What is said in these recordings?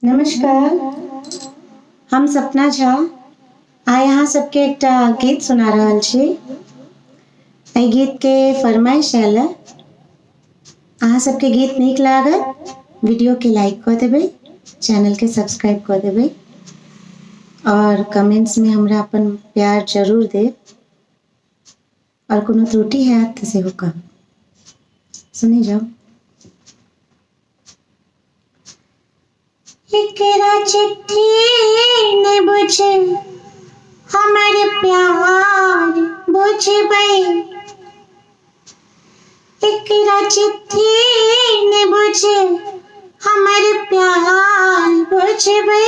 नमस्कार, हम सपना झा आइ अहाँ सबके एकटा गीत सुना रहल छी। एहि गीत के फरमाइश आयल। अहाँ सबके गीत नीक लागत वीडियो के लाइक कऽ देबै, चैनल के सब्सक्राइब कऽ देबै और कमेंट्स में हमरा अपन प्यार जरूर देब और कोनो त्रुटि हैत तऽ सेहो कहब। सुनी जाओ। एकरा चिट्ठी ने बुझे हमर प्यार बुझबै, एकरा चिट्ठी ने बुझे हमर प्यार बुझबै,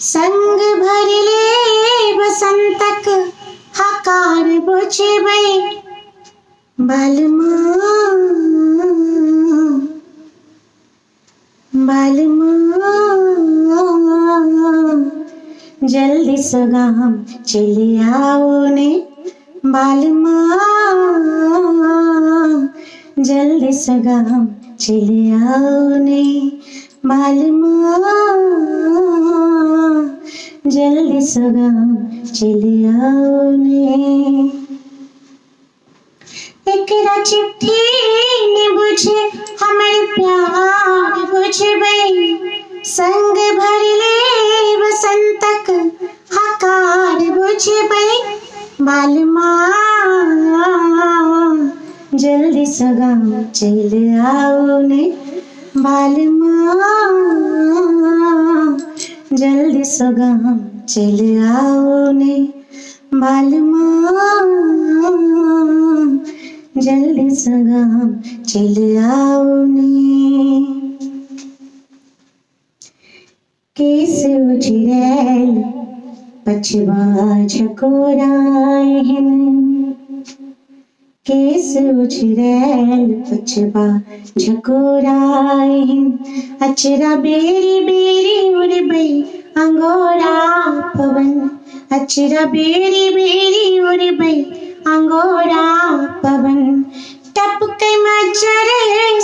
संग भरले बसंतक हकार बुझबै, बालमा जल्दी से गाम चले आओ ने, बालमा जल्दी से गाम चले आओ ने, बालमा जल्दी से गाम चले आओ ने। एकरा चिट्ठी ने बुझे हमर प्यार बुझबै, संग भरले बसंतक हकार बुझबै, बालमा जल्दी से गाम चले आओ ने, बालमा जल्दी से गाम चले आओ ने, बालमा जल्दी से गाम चले आओ ने। केस उजरैल पछबा झकोराइन, केस उजरैल पछबा झकोराइन, अचरा बेरी बेरी उड़बै अंगोरा पवन, अचरा बेरी बेरी उड़बै अंगोरा पवन, टपकै मज्जर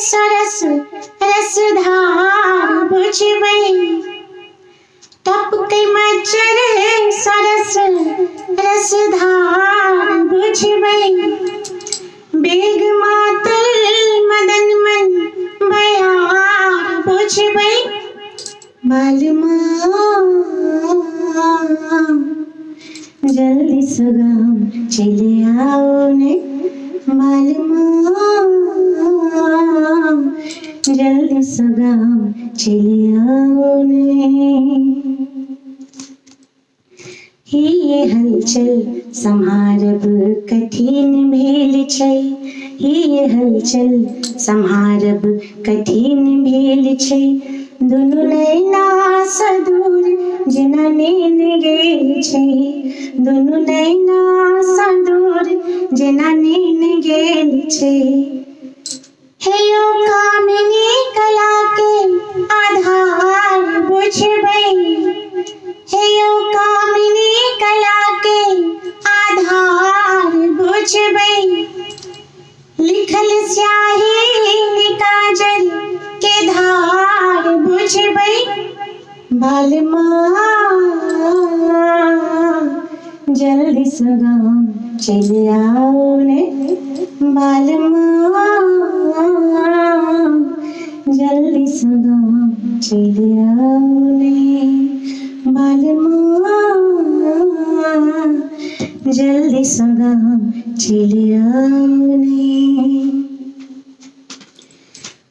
सरस रसधार बुझबै, टपकै मज्जर सरस रसधार बुझबै, बेग मातल मदन मन बयार बुझबै, बालमा जल्दी से गाम चले आओ ने, बालमा जल्दी से गाम चले आओ ने। ये हलचल सम्हारब कठिन भेल छै, ये हलचल सम्हारब कठिन भेल छै, दुनू नैना सँ दूर जेना नीन गेल छै, दुनू नैना सँ दूर जेना नीन गेल छै, हे यौ कामिनी कला के आधार बुझबै, हे यौ कामिनी कला के आधार बुझबै, लिखल स्याही काजल के धार बुझबै, बालमा जल्दी से गाम चले आओ ने, बालमा जल्दी से गाम चले आओ ने, बालमा जल्दी से गाम चले आओ ने।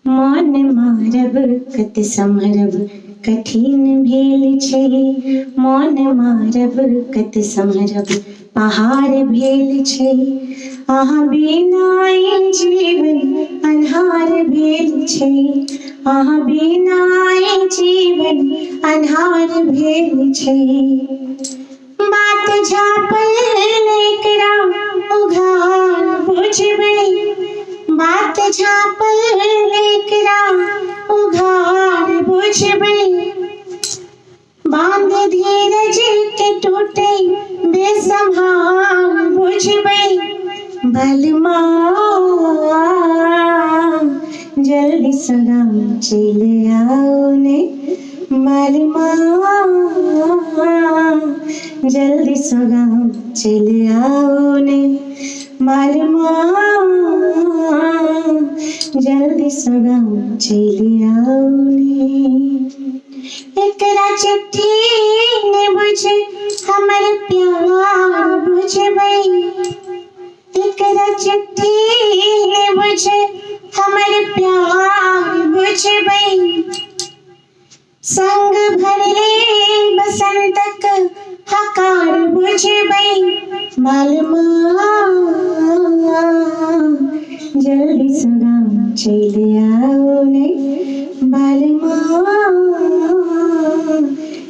मन मारब कत सम्हरब कठिन भेल छै, मन मारब कत सम्हरब पहाड़ भेल छै, अहाँ बिना ई जीवन अन्हार भेल छै, अहाँ बिना ई जीवन अन्हार भेल छै, बात झापल एकरा उघार बुझबै, बात झापल एकरा उघार बुझबै, बांध धीरज के टूटे बेसंहार बुझबै, बालमा जल्दी से गाम चले आओ ने मालमा जल्दी सगाम चले आओ ने मालमा जल्दी सगाम चले आओ ने एकरा चिट्ठी ने बुझे हमर प्यार बुझे बई एकरा चिट्ठी ने बुझे हमर प्यार बुझे बई संग भरले बसंतक हकार बुझे बई मालमा जल्दी सगाम चले आओ ने मालमा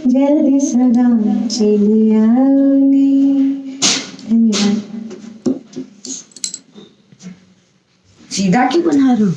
जल्दी सगाम चले आओ ने। धन्यवाद। सीधा क्यों बना रहे हो?